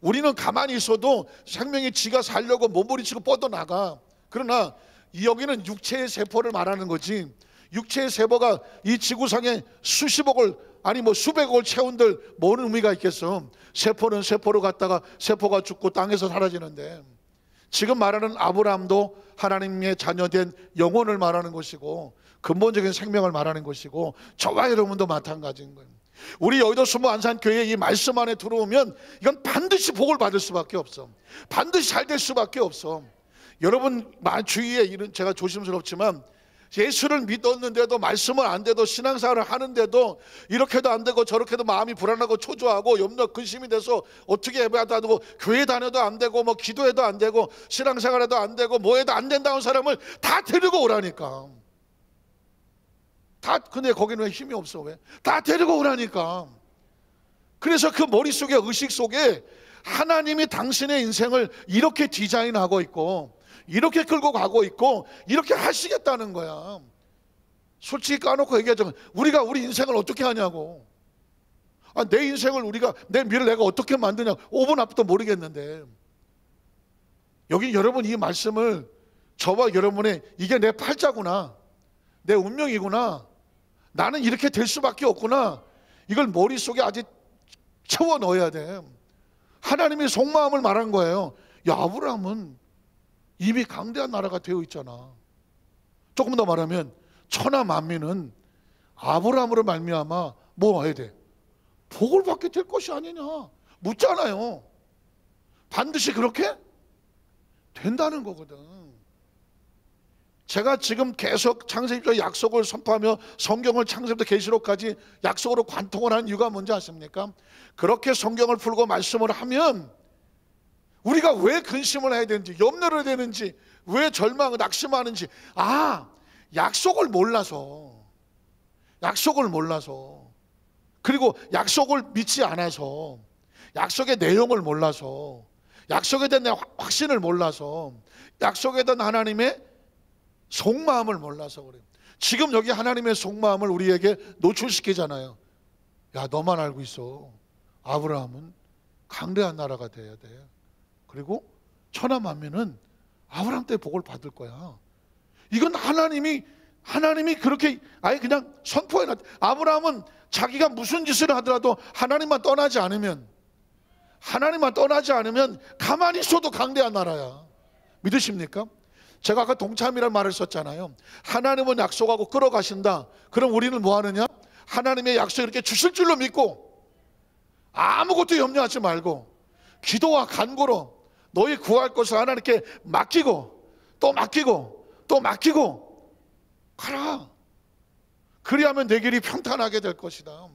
우리는 가만히 있어도 생명이 지가 살려고 몸부림치고 뻗어나가. 그러나 여기는 육체의 세포를 말하는 거지. 육체의 세포가 이 지구상에 수십억을 수백억을 채운들 뭔 의미가 있겠어. 세포는 세포로 갔다가 세포가 죽고 땅에서 사라지는데, 지금 말하는 아브라함도 하나님의 자녀된 영혼을 말하는 것이고 근본적인 생명을 말하는 것이고, 저와 여러분도 마찬가지인 거예요. 우리 여의도 수모안산교회 이 말씀 안에 들어오면 이건 반드시 복을 받을 수밖에 없어. 반드시 잘 될 수밖에 없어. 여러분 주위에 이런, 제가 조심스럽지만 예수를 믿었는데도, 말씀을 안 돼도, 신앙생활을 하는데도 이렇게도 안 되고 저렇게도 마음이 불안하고 초조하고 염려 근심이 돼서 어떻게 예배도 안 되고 교회 다녀도 안 되고 기도해도 안 되고 신앙생활해도 안 되고 뭐해도 안 된다는 사람을 다 데리고 오라니까. 근데 거기는 왜 힘이 없어? 왜? 다 데리고 오라니까. 그래서 그 머릿속에, 의식 속에 하나님이 당신의 인생을 이렇게 디자인하고 있고 이렇게 끌고 가고 있고 이렇게 하시겠다는 거야. 솔직히 까놓고 얘기하자면 우리가 우리 인생을 어떻게 하냐고. 내 인생을 내 미래를 내가 어떻게 만드냐, 5분 앞부터 모르겠는데. 여기 여러분 이 말씀을, 저와 여러분의 이게 내 팔자구나, 내 운명이구나, 나는 이렇게 될 수밖에 없구나, 이걸 머릿속에 아직 채워 넣어야 돼. 하나님의 속마음을 말한 거예요. 야, 아브라함은 이미 강대한 나라가 되어 있잖아. 조금 더 말하면 천하 만민은 아브라함으로 말미암아 뭐 해야 돼? 복을 받게 될 것이 아니냐 묻잖아요. 반드시 그렇게 된다는 거거든. 제가 지금 계속 창세기부터 약속을 선포하며 성경을 창세기부터 계시록까지 약속으로 관통을 하는 이유가 뭔지 아십니까? 그렇게 성경을 풀고 말씀을 하면 우리가 왜 근심을 해야 되는지, 염려를 해야 되는지, 왜 절망을 낙심하는지, 약속을 몰라서, 그리고 약속을 믿지 않아서, 약속의 내용을 몰라서, 약속에 대한 확신을 몰라서, 약속에 대한 하나님의 속마음을 몰라서 그래요. 지금 여기 하나님의 속마음을 우리에게 노출시키잖아요. 야, 너만 알고 있어. 아브라함은 강대한 나라가 돼야 돼. 그리고 천하 만민은 아브라함 때 복을 받을 거야. 이건 하나님이 그렇게 아예 그냥 선포해 놨. 아브라함은 자기가 무슨 짓을 하더라도 하나님만 떠나지 않으면 가만히 있어도 강대한 나라야. 믿으십니까? 제가 아까 동참이라는 말을 썼잖아요. 하나님은 약속하고 끌어가신다. 그럼 우리는 뭐 하느냐? 하나님의 약속 이렇게 주실 줄로 믿고 아무것도 염려하지 말고 기도와 간구로 너희 구할 것을 하나님께 맡기고 또 맡기고 또 맡기고 가라. 그리하면 내 길이 평탄하게 될 것이다.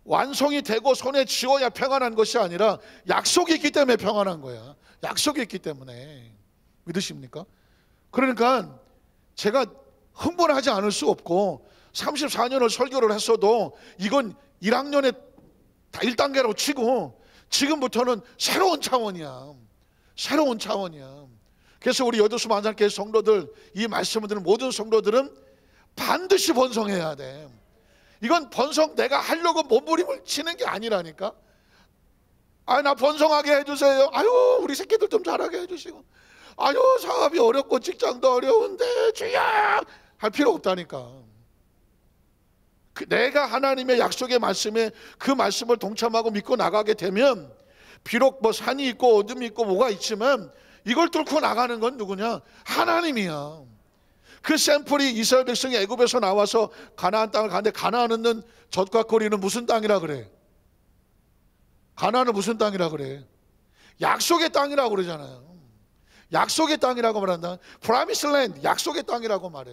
완성이 되고 손에 쥐어야 평안한 것이 아니라 약속이 있기 때문에 평안한 거야. 약속이 있기 때문에. 믿으십니까? 그러니까 제가 흥분하지 않을 수 없고 34년을 설교를 했어도 이건 1학년에 1단계로 치고 지금부터는 새로운 차원이야. 새로운 차원이야. 그래서 우리 여도수 만상교회 성도들, 이 말씀을 듣는 모든 성도들은 반드시 번성해야 돼. 이건 번성 내가 하려고 몸부림을 치는 게 아니라니까. 나 번성하게 해주세요. 아유 우리 새끼들 좀 잘하게 해주시고, 아유 사업이 어렵고 직장도 어려운데 주여 할 필요 없다니까. 내가 하나님의 약속의 말씀에 그 말씀을 동참하고 믿고 나가게 되면 비록 뭐 산이 있고 어둠이 있고 뭐가 있지만 이걸 뚫고 나가는 건 누구냐? 하나님이야. 그 샘플이 이스라엘 백성이 애굽에서 나와서 가나안 땅을 가는데, 가나안은 젖과 꿀이는 무슨 땅이라 그래? 가나안은 무슨 땅이라 그래? 약속의 땅이라고 그러잖아요. 약속의 땅이라고 말한다. Promised Land, 약속의 땅이라고 말해.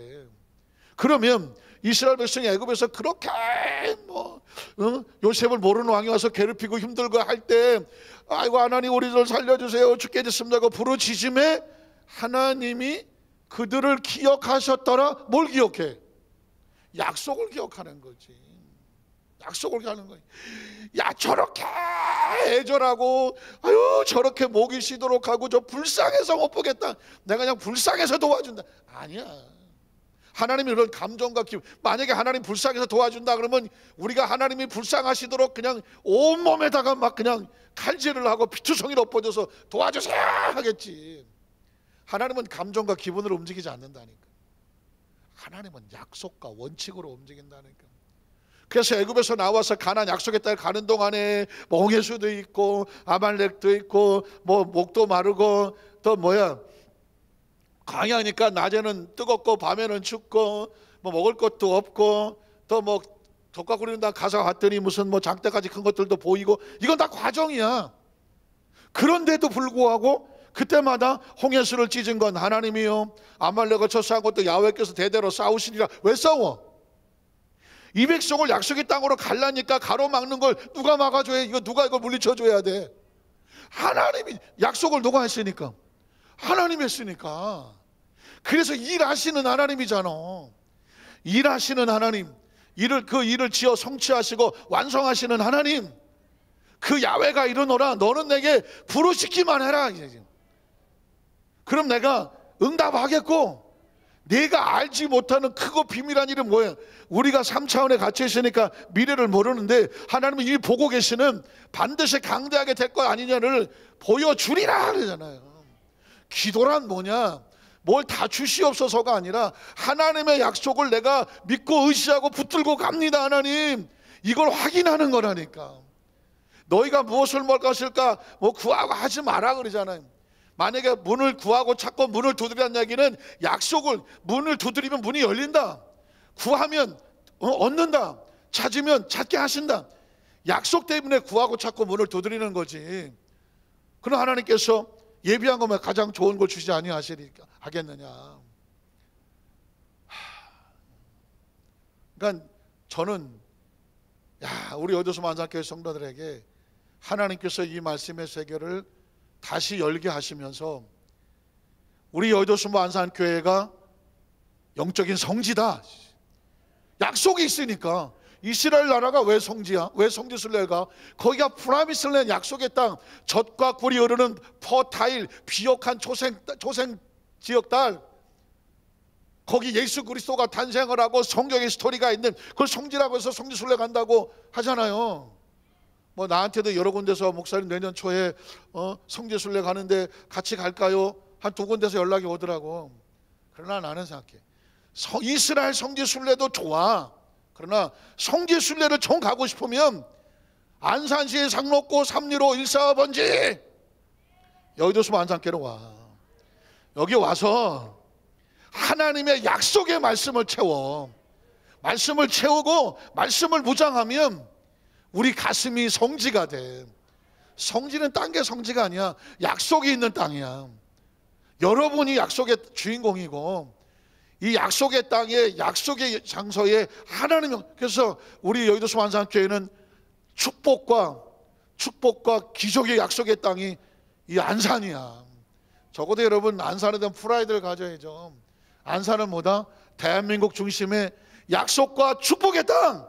그러면 이스라엘 백성이 애굽에서 그렇게 요셉을 모르는 왕이 와서 괴롭히고 힘들고 할 때 아이고 하나님 우리들 살려주세요 죽게 됐습니다고 부르짖음에 하나님이 그들을 기억하셨더라. 뭘 기억해? 약속을 기억하는 거지. 약속을 기억하는 거야. 야 저렇게 애절하고 아유 저렇게 목이 쉬도록 하고 저 불쌍해서 못 보겠다. 내가 그냥 불쌍해서 도와준다. 아니야. 하나님이 그런 감정과 기분, 만약에 하나님 불쌍해서 도와준다 그러면 우리가 하나님이 불쌍하시도록 그냥 온몸에다가 막 그냥 칼질을 하고 피투성이를 엎어져서 도와주세요 하겠지. 하나님은 감정과 기분으로 움직이지 않는다니까. 하나님은 약속과 원칙으로 움직인다니까. 그래서 애굽에서 나와서 가나안 약속의 땅에 가는 동안에 뭐 홍해수도 있고 아말렉도 있고 뭐 목도 마르고 또 광야니까 낮에는 뜨겁고 밤에는 춥고 뭐 먹을 것도 없고 또 뭐 덕과 구리는 다 가서 갔더니 무슨 뭐 장대까지 큰 것들도 보이고 이건 다 과정이야. 그런데도 불구하고 그때마다 홍해수를 찢은 건 하나님이요 아말렉을 쳐싸은 것도 야훼께서 대대로 싸우시리라. 왜 싸워? 이 백성을 약속의 땅으로 갈라니까 가로막는 걸 누가 막아줘야 이거 누가 이걸 물리쳐줘야 돼? 하나님이. 약속을 누가 했으니까? 하나님이 했으니까. 그래서 일하시는 하나님이잖아. 일하시는 하나님, 그 일을 지어 성취하시고 완성하시는 하나님, 그 야훼가 이르노라 너는 내게 부르짖기만 해라. 그럼 내가 응답하겠고, 내가 알지 못하는 크고 비밀한 일은 뭐예요? 우리가 3차원에 갇혀 있으니까 미래를 모르는데 하나님은 이미 보고 계시는 반드시 강대하게 될 것 아니냐를 보여주리라 그러잖아요. 기도란 뭐냐? 뭘 다 주시옵소서가 아니라 하나님의 약속을 내가 믿고 의지하고 붙들고 갑니다. 하나님 이걸 확인하는 거라니까. 너희가 무엇을 먹을 것일까 뭐 구하고 하지 마라 그러잖아요. 만약에 문을 구하고 찾고 문을 두드리는 얘기는 약속을, 문을 두드리면 문이 열린다, 구하면 얻는다, 찾으면 찾게 하신다. 약속 때문에 구하고 찾고 문을 두드리는 거지. 그럼 하나님께서 예비한 것만 가장 좋은 걸 주지 아니하겠느냐. 그러니까 저는 우리 여도수 만상교회 성도들에게 하나님께서 이 말씀의 세계를 다시 열게 하시면서 우리 여도수 만상교회가 영적인 성지다. 약속이 있으니까. 이스라엘 나라가 왜 성지야? 왜 성지순례가? 거기가 프라미슬랜 약속의 땅, 젖과 꿀이 흐르는 퍼타일 비옥한 초생 지역 딸, 거기 예수 그리스도가 탄생을 하고 성경의 스토리가 있는 그걸 성지라고 해서 성지순례 간다고 하잖아요. 뭐 나한테도 여러 군데서 목사님 내년 초에 성지순례 가는데 같이 갈까요? 한 두 군데서 연락이 오더라고. 그러나 나는 생각해, 이스라엘 성지 순례도 좋아. 그러나 성지 순례를 정 가고 싶으면 안산시의 상록고 315 145번지 여의도서 안산교로 와. 여기 와서 하나님의 약속의 말씀을 채워. 말씀을 채우고 말씀을 묵상하면 우리 가슴이 성지가 돼. 성지는 딴 게 성지가 아니야. 약속이 있는 땅이야. 여러분이 약속의 주인공이고, 이 약속의 땅에, 약속의 장소에 하나님. 그래서 우리 여의도서 안산교회는 축복과 기적의 약속의 땅이 이 안산이야. 적어도 여러분 안산에 대한 프라이드를 가져야죠. 안산은 뭐다? 대한민국 중심의 약속과 축복의 땅.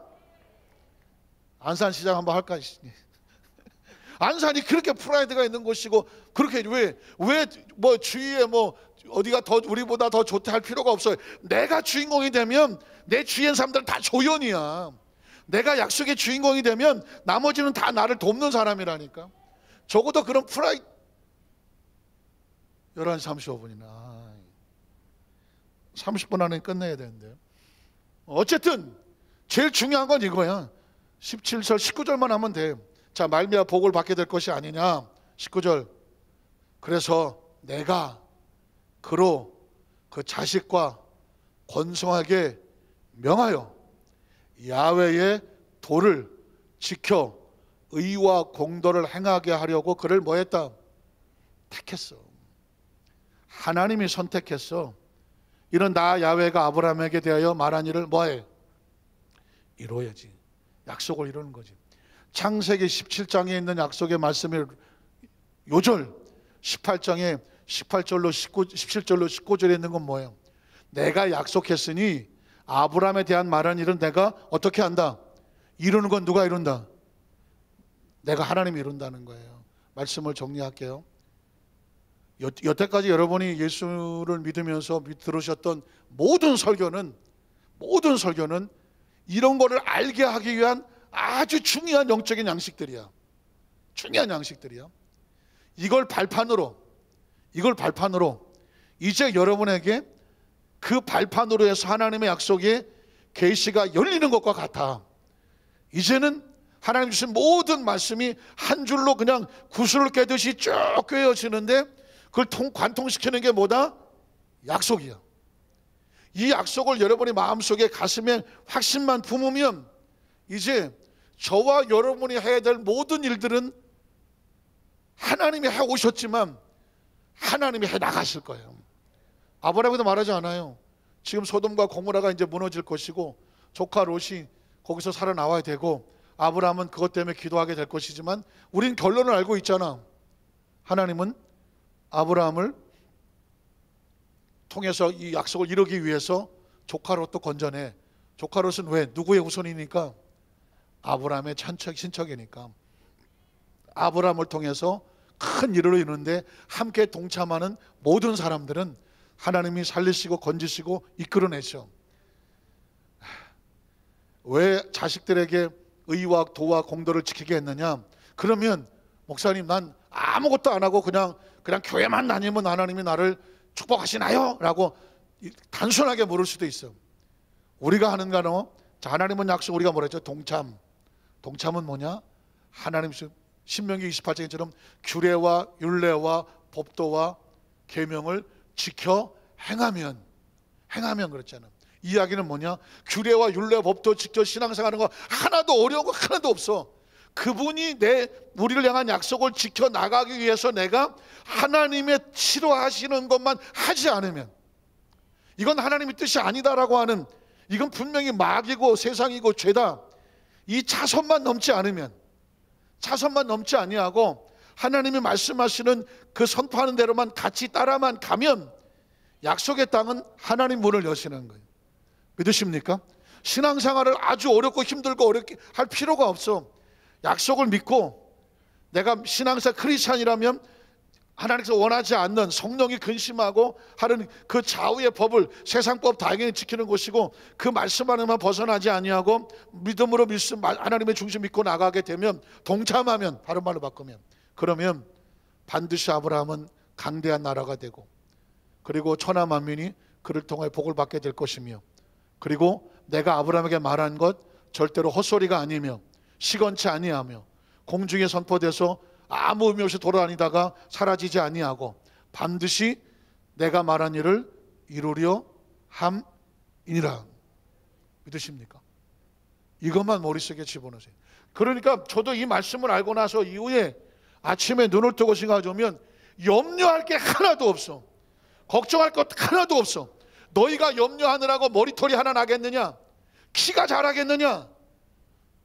안산시장 한번 할까? 안산이 그렇게 프라이드가 있는 곳이고, 그렇게 왜 뭐 주위에 뭐 어디가 더 우리보다 더 좋다 할 필요가 없어요. 내가 주인공이 되면 내 주위의 사람들은 다 조연이야. 내가 약속의 주인공이 되면 나머지는 다 나를 돕는 사람이라니까. 적어도 그런 프라이드. 11시 35분이나 30분 안에 끝내야 되는데요. 어쨌든 제일 중요한 건 이거야. 17절 19절만 하면 돼. 자, 말미암아 복을 받게 될 것이 아니냐. 19절. 그래서 내가 그로 그 자식과 권성하게 명하여 야훼의 도를 지켜 의와 공도를 행하게 하려고 그를 뭐 했다? 택했어. 하나님이 선택했어. 이런 나 야훼가 아브라함에게 대하여 말한 일을 뭐해? 이루어야지. 약속을 이루는 거지. 창세기 17장에 있는 약속의 말씀이 요절 18장에 18절로 17절로 19절에 있는 건 뭐예요? 내가 약속했으니 아브라함에 대한 말한 일은 내가 어떻게 한다? 이루는 건 누가 이룬다? 내가 하나님이 이룬다는 거예요. 말씀을 정리할게요. 여태까지 여러분이 예수를 믿으면서 들으셨던 모든 설교는 이런 거를 알게 하기 위한 아주 중요한 영적인 양식들이야. 중요한 양식들이야. 이걸 발판으로 이제 여러분에게 그 발판으로 해서 하나님의 약속의 계시가 열리는 것과 같아. 이제는 하나님 주신 모든 말씀이 한 줄로 그냥 구슬을 깨듯이 쭉 꿰어지는데, 그걸 관통시키는 게 뭐다? 약속이야. 이 약속을 여러분의 마음속에 가슴에 확신만 품으면 이제 저와 여러분이 해야 될 모든 일들은 하나님이 해 오셨지만 하나님이 해 나가실 거예요. 아브라함도 말하지 않아요? 지금 소돔과 고모라가 이제 무너질 것이고 조카 롯이 거기서 살아나와야 되고 아브라함은 그것 때문에 기도하게 될 것이지만 우린 결론을 알고 있잖아. 하나님은 아브라함을 통해서 이 약속을 이루기 위해서 조카 롯도 건져내. 조카 롯은 왜? 누구의 후손이니까? 아브라함의 친척이니까. 아브라함을 통해서 큰 일을 이루는데 함께 동참하는 모든 사람들은 하나님이 살리시고 건지시고 이끌어내셔. 왜 자식들에게 의와 도와 공도를 지키게 했느냐? 그러면 목사님, 난 아무것도 안 하고 그냥 교회만 다니면 하나님이 나를 축복하시나요? 라고 단순하게 물을 수도 있어. 우리가 하는 거는, 자, 하나님은 약속, 우리가 뭐라 했죠? 동참은 뭐냐? 하나님 신명기 28장처럼 규례와 율례와 법도와 계명을 지켜 행하면 그랬잖아. 이야기는 뭐냐? 규례와 율례 법도 지켜 신앙생활하는 거 하나도 어려운 거 하나도 없어. 그분이 우리를 향한 약속을 지켜 나가기 위해서 내가 하나님의 치료하시는 것만 하지 않으면, 이건 하나님의 뜻이 아니다라고 하는, 이건 분명히 마귀고 세상이고 죄다, 이 차선만 넘지 아니하고 하나님이 말씀하시는 그 선포하는 대로만 같이 따라만 가면 약속의 땅은 하나님 문을 여시는 거예요. 믿으십니까? 신앙생활을 아주 어렵고 힘들고 어렵게 할 필요가 없어. 약속을 믿고 내가 신앙생활 크리스찬이라면 하나님께서 원하지 않는, 성령이 근심하고 하는 그 좌우의 법을, 세상법 당연히 지키는 것이고 그 말씀 안에만 벗어나지 아니하고 믿음으로 하나님의 중심 믿고 나가게 되면, 동참하면, 다른 말로 바꾸면, 그러면 반드시 아브라함은 강대한 나라가 되고 그리고 천하 만민이 그를 통해 복을 받게 될 것이며, 그리고 내가 아브라함에게 말한 것 절대로 헛소리가 아니며 시건치 아니하며 공중에 선포돼서 아무 의미 없이 돌아다니다가 사라지지 아니하고 반드시 내가 말한 일을 이루려 함이니라. 믿으십니까? 이것만 머릿속에 집어넣으세요. 그러니까 저도 이 말씀을 알고 나서 이후에 아침에 눈을 뜨고 생각하면 염려할 게 하나도 없어. 걱정할 것 하나도 없어. 너희가 염려하느라고 머리털이 하나 나겠느냐? 키가 자라겠느냐?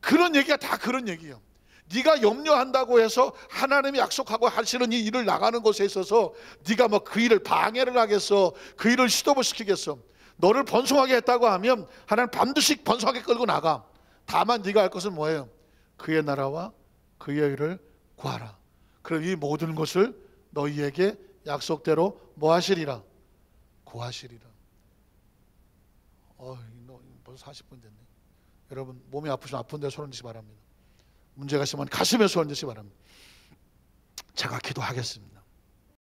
그런 얘기가 다 그런 얘기예요. 네가 염려한다고 해서 하나님이 약속하고 하시는 이 일을 나가는 것에 있어서 네가 뭐 그 일을 방해를 하겠어? 그 일을 시도를 시키겠어? 너를 번성하게 했다고 하면 하나님 반드시 번성하게 끌고 나가. 다만 네가 할 것은 뭐예요? 그의 나라와 그의 일을 구하라. 그럼 이 모든 것을 너희에게 약속대로 뭐 하시리라? 구하시리라. 벌써 40분 됐네. 여러분 몸이 아프시면 아픈 데 손을 드시기 바랍니다. 문제가 있으면 가슴에 손을 드시기 바랍니다. 제가 기도하겠습니다.